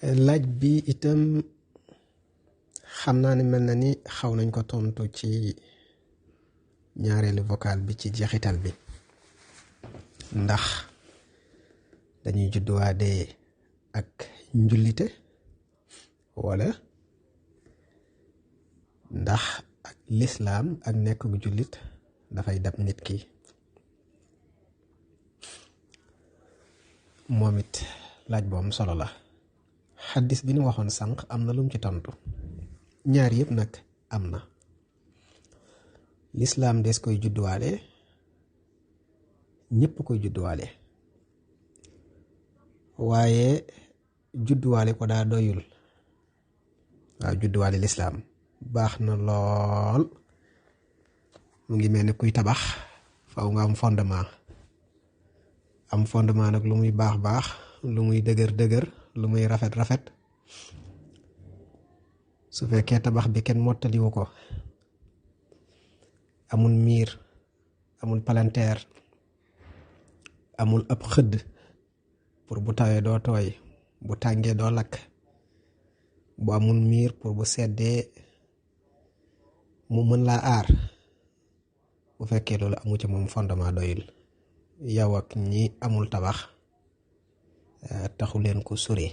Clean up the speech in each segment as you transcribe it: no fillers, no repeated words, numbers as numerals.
laaj bi itam xam naa ne mel na ni xaw nañ ko tontu ci ñaareelu vocal bi ci jeexital bi ndax dañuy judduwaade ak njullite wala ndax ak lislaam ak nekk gu jullit dafay dab nit ki. moom it laaj bu am solo la. xaddis bi nu waxoon sànq am na lum ci tontu ñaar yëpp nag am na. lislaam des koy judduwaale, ñëpp koy judduwaale, waaye judduwaale ko daa doyul. waaw judduwaale lislaam baax na lool, mu ngi mel ni kuy tabax faw nga am fondement. am fondement nag lu muy baax baax, lu muy dëgër dëgër, lu muy rafet rafet, su fekkee tabax bi kenn mottaliwu ko, amul miir, amul palanteer, amul ab xëdd pour bu tawee doo tooy, bu tàngee doo lakk, bu amul miir pour bu seddee mu mën laa aar, bu fekkee loolu amu ci moom fondement doyul. yow ak ñi amul tabax taxu leen ko sore.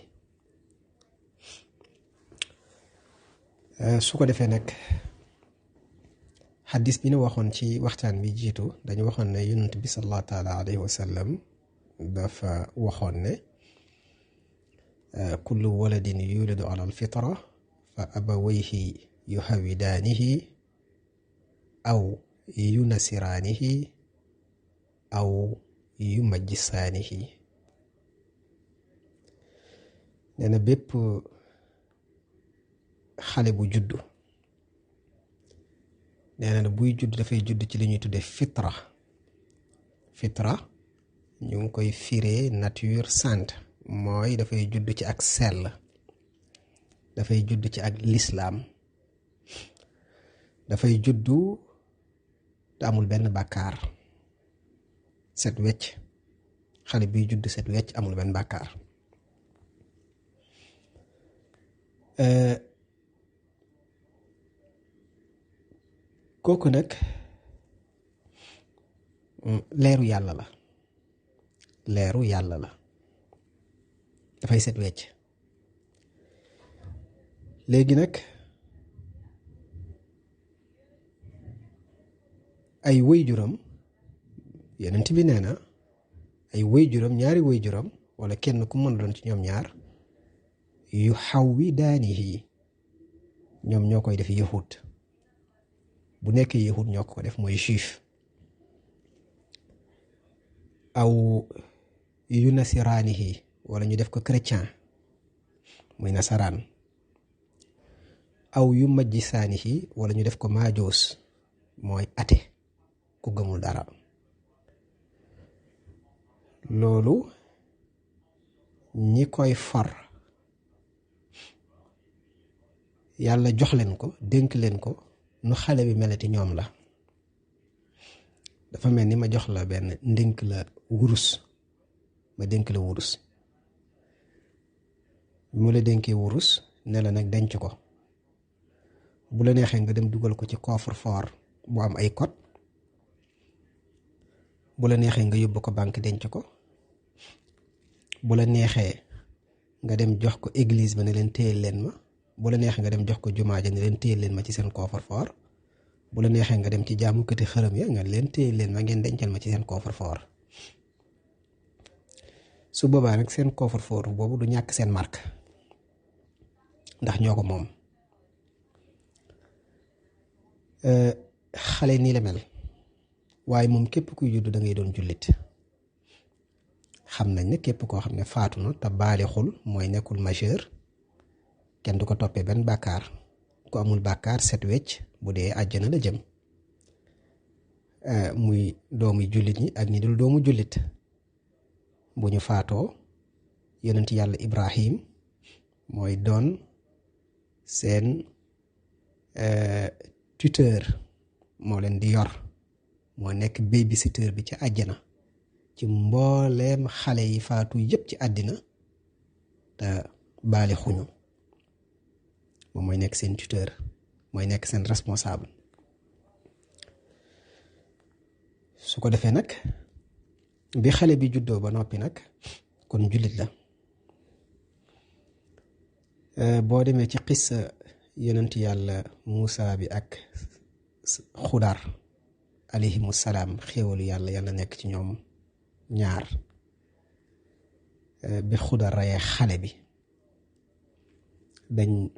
su ko defee nag xaddis bi nu waxoon ci waxtaan bi jiitu dañu waxoon ne yonent bi sallallahu taala alayhi wa sallam dafa waxoon ne kullu waladin yuladu ala alfitra fa abawayhi yuhawidaanihi aw yunasiraanihi aw yumajjisaanihi. nee na bépp xale bu juddu, nee na buy judd dafay judd ci li ñuy tudde fitra. fitra ñu ngi koy firee nature sainte, mooy dafay judd ci ak sell, dafay judd ci ak lislaam, dafay juddu te amul benn bàkkaar, set wecc. xale biy judd set wecc, amul benn bàkkaar. kooku nag leeru yàlla la, leeru yàlla la, dafay set wecc. léegi nag ay waajuram, yonent bi nee na ay waajuram, ñaari waajuram wala kenn ku mën a doon ci ñoom ñaar, yu xawwidaanihi, ñoom ñoo koy def yahud. bu nekkee yahud ñoo ko def mooy juif. aw yu nasiraanihi, wala ñu def ko chrétien muy nasaraan. aw yu majjisaanihi, wala ñu def ko maajoos mooy ate, ku gëmul dara. loolu ñi koy far yàlla jox leen ko, dénk leen ko, nu xale bi melati ñoom la. dafa mel ni ma jox la benn ndénk la wurus, ma dénk la wurus. mu la dénkee wurus ne la nag denc ko, bu la neexee nga dem dugal ko ci coffre-fort bu am ay code, bu la neexee nga yóbbu ko banque denc ko, bu la neexee nga dem jox ko église ba ne leen téyel leen ma, bu la neexee nga dem jox ko jumaa ja ne leen téyel leen ma ci seen coffre-fort, bu la neexee nga dem ci jaamu këti xërëm ya nga leen téyel leen ma, ngeen dencal ma ci seen coffre-fort. su boobaa nag seen coffre-fort boobu du ñàkk seen marque, ndax ñoo ko moom. xale nii la mel, waaye moom képp kuy judd da ngay doon jullit. xam nañ ne képp koo xam ne faatu na te baalixul, mooy nekkul majeur, kenn du ko toppee benn bàkkaar. ku amul bàkkaar set wecc, bu dee àjjana la jëm. muy doomu jullit ñi ak ñi dul doomu jullit. bu ñu faatoo, yonent yàlla Ibrahim mooy doon seen tuteur, moo leen di yor, moo nekk babysitter bi ci àjjana ci mbooleem xale yi faatu yépp ci àddina te baali xuñu moom mooy nekk seen tuteur mooy nekk seen responsable. su ko defee nag bi xale bi juddoo ba noppi nag kon jullit la. boo demee ci xissa yonent yàlla Muusa bi ak Xudar alayhimu salaam xéewalu yàlla nekk ci ñoom ñaar. bi Xudar reyee xale bi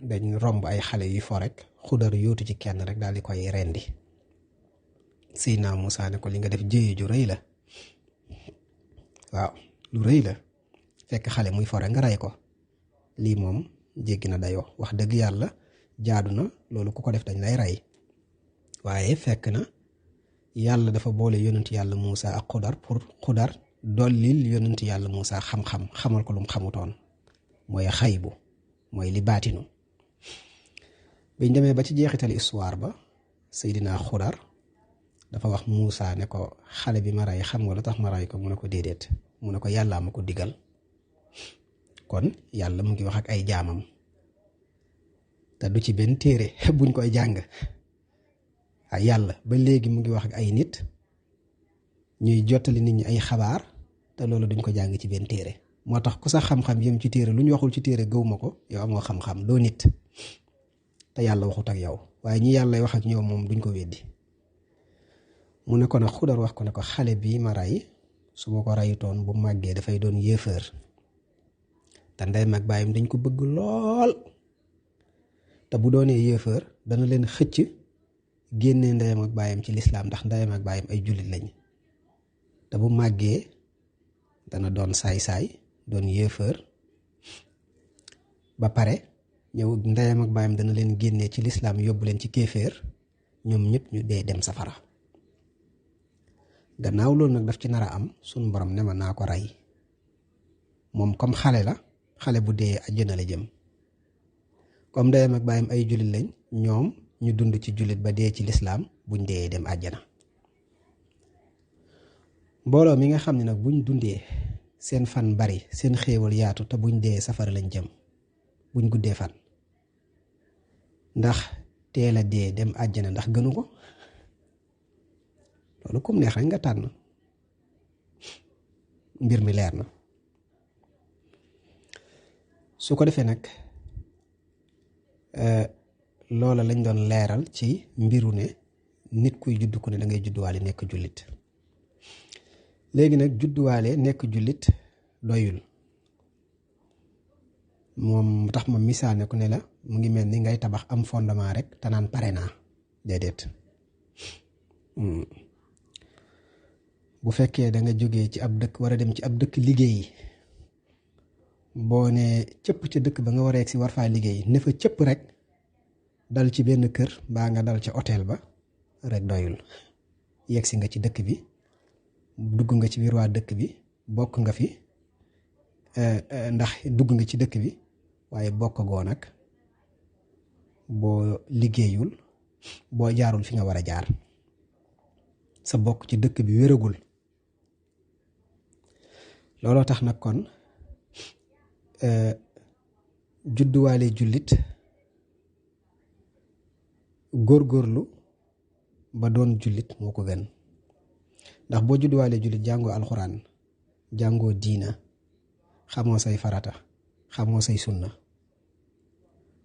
dañ romb ay xale yu fo rek Xudar yóotu ci kenn rek daal di koy rendi. Seydina Muusa ne ko li nga def jéye ju rëy la, waaw lu rëy la, fekk xale muy fo rek nga rey ko, lii moom jéggi na dayoo. wax dëgg yàlla jaadu na loolu ku ko def dañ lay rey, waaye fekk na yàlla dafa boole yonent yàlla Muusa ak Xudar pour Xudar dollil yonent yàlla Muusa xam-xam, xamal ko lu mu xamutoon, mooy xaybu, mooy li baatinu. biñ demee ba ci jeexital histoire ba Seydina Xudar dafa wax Muusa ne ko xale bi ma rey xam nga lu tax ma rey ko? mu ne ko déedéet. mu ne ko yàllaa ma ko digal. kon yàlla mu ngi wax ak ay jaamam te du ci benn téere buñ koy jàng. ay yàlla ba léegi mu ngi wax ak ay nit ñuy jottali nit ñi ay xabaar te loolu duñ ko jàng ci benn téere. moo tax ku sa xam-xam yëm ci téere lu ñu waxul ci téere gëwuma ko, yow amoo xam-xam, doo nit, te yàlla waxut ak yow. waaye ñi yàlla wax ak ñoom moom duñ ko weddi. mu ne ko nag Xudar wax ko ne ko xale bii ma rey su ma ko reyutoon bu màggee dafay doon yéefër te ndeyam ak baayam dañ ko bëgg lool, te bu doonee yéefër dana leen xëcc génnee ndeyam ak baayam ci lislaam ndax ndeyam ak baayam ay jullit lañ, te bu màggee dana doon saay-saay doon yéefër ba pare ñëw ndeyam ak baayam dana leen génnee ci lislaam yóbbu leen ci kéeféer, ñoom ñëpp ñu dee dem safara. gannaaw loolu nag daf ci nar a am, sunu borom ne ma naa ko rey. moom comme xale la, xale bu dee àjjana la jëm. comme ndeyam ak baayam ay jullit lañ, ñoom ñu dund ci jullit ba dee ci lislaam, buñ dee dem àjjana. mbooloo mi nga xam ne nag buñ dundee seen fan bari, seen xéewal yaatu, te buñ dee safara lañ jëm buñ guddee fan, ndax teel a dee dem àjjana ndax gënu ko? loolu kum neex rek nga tànn, mbir mi leer na. su ko defee nag loola lañ doon leeral ci mbiru ne nit kuy judd ku ne da ngay judduwaale nekk jullit. léegi nag judduwaale nekk jullit doyul. moom tax ma misaal ne ku ne la mu ngi mel ni ngay tabax am fondement rek te naan pare naa, déedéet. bu fekkee da nga jógee ci ab dëkk war a dem ci ab dëkk liggéeyi, boo ne cëpp ca dëkk ba nga war a yegg si war faa liggéey, ne fa cëpp rek dal ci benn kër mbaa nga dal ci hôtel ba rek doyul. yegg si nga ci dëkk bi, dugg nga ci biir waa dëkk bi, bokk nga fi, ndax dugg nga ci dëkk bi, waaye bokk goo nag boo liggéeyul, boo jaarul fi nga war a jaar, sa bokk ci dëkk bi wéragul. looloo tax nag kon judduwaale jullit góorgóorlu ba doon jullit moo ko gën. ndax boo judduwaale jullit jàngoo alxuraan, jàngoo diina, xamoo say farata, xamoo say sunna,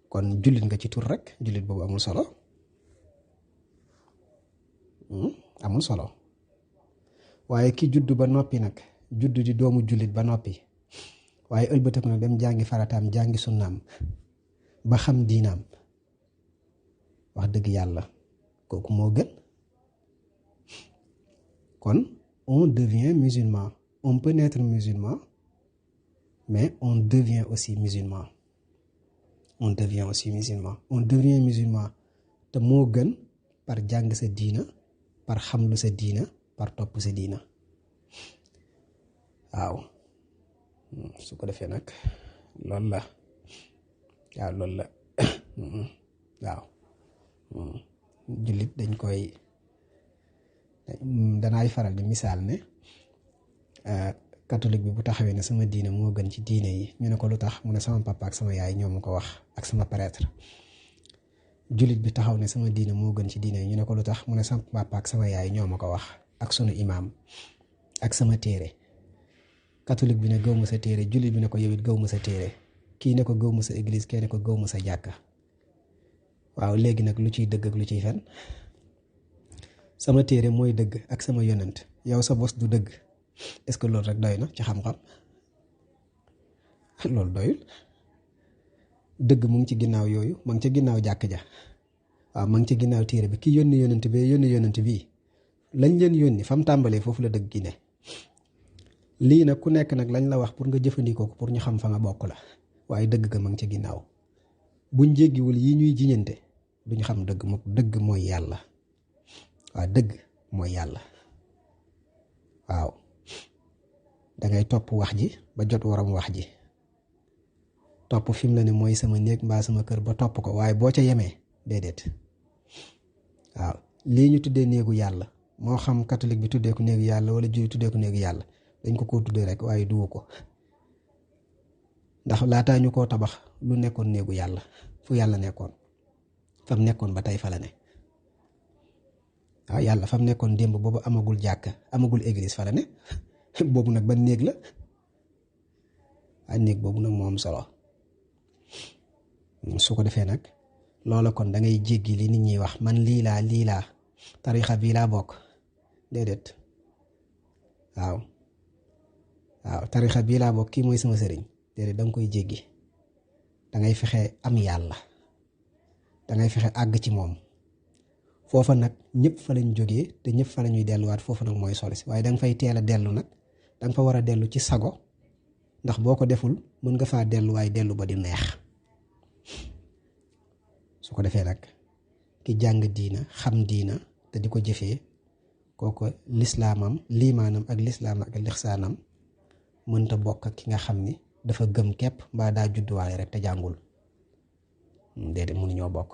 kon jullit nga ci tur rek. jullit boobu amul solo, amul solo. waaye ki juddu ba noppi nag, juddu di doomu jullit ba noppi, waaye ëlbëtëb nag dem jàngi farataam, jàngi sunnaam ba xam diinaam, wax dëgg yàlla kooku moo gën. kon on devient musulman. On peut naître musulman, mais on devient aussi musulman. On devient aussi musulman. On devient musulman te moo gën par jàng sa diina, par xamlu sa diina, par topp sa diina. waaw su ko defee nag loolu la. waaw loolu la. waaw jullit dañ koy danaay faral di misaal ne catholique bi bu taxawee ne sama diine moo gën ci diine yi ñu ne ko lu tax mu ne sama papa ak sama yaay ñoo ma ko wax ak sama prêtre. Jullit bi taxaw ne sama diine moo gën ci diine yi ñu ne ko lu tax mu ne sama papa ak sama yaay ñoo ma ko wax ak sunu imaam ak sama téere. Catholique bi ne gëw ma sa téere, jullit bi ne ko yow it gëw ma sa téere, kii ne ko gëw ma sa église, kii ne ko gëw ma sa jàkka. waaw léegi nag lu ciy dëgg ak lu ciy fen? sama téere mooy dëgg ak sama yonent, yow sa bos du dëgg. est-ce que loolu rek doy na ci xam-xam? loolu doyul. dëgg mu ngi ci ginnaaw yooyu, ma ngi ci ginnaaw jàkk ja, waaw ma ngi ci ginnaaw téere bi. ki yónni yonent bi yónni yonent bii lañ leen yónni fa mu tàmbalee foofu la dëgg gi ne. lii nag ku nekk nag lañ la wax pour nga jëfandikoo ko pour ñu xam fa nga bokk la, waaye dëgg ga ma ngi ci ginnaaw. buñ jéggiwul yi ñuy jiñante duñ xam dëgg moom. dëgg mooy yàlla. waaw dëgg mooy yàlla. waaw dangay topp wax ji ba jot waram wax ji, topp fi mu la ne mooy sama néeg mbaa sama kër ba topp ko, waaye boo ca yemee déedéet. waaw lii ñu tuddee néegu yàlla, moo xam catholique bi tuddee ko néegu yàlla wala jullit tuddee ko néegu yàlla, dañ ko tuddee rek waaye duwu ko. ndax laataa ñu koo tabax lu nekkoon néegu yàlla, fu yàlla nekkoon, fam nekkoon ba tey fa la ne. waaw yàlla fam nekkoon démb boobu amagul jàkka, amagul église, fa la ne. boobu nag ba néeg la. waaye néeg boobu nag moo am solo. su ko defee nag loola kon da ngay jéggi li nit ñi wax man lii laa tarixa bii laa bokk, déedéet. waaw tarixa bii laa bokk, kii mooy sama sëriñ, déedéet. da nga koy jéggi. da ngay fexe am yàlla, da ngay fexe àgg ci moom. foofa nag ñëpp fa lañ jógee te ñëpp fa la ñuy delluwaat. foofa nag mooy solo si, waaye da nga fay teel a dellu nag. da nga fa war a dellu ci sago, ndax boo ko deful mën nga faa dellu, waaye dellu ba di neex. su ko defee nag ki jàng diina xam diina te di ko jëfee, kooku liimaanam ak lislaam ak lixsaanam mënta bokk ak ki nga xam ni dafa gëm képp mbaa daa judduwaale rek te jàngul. déedéet mënuñoo bokk.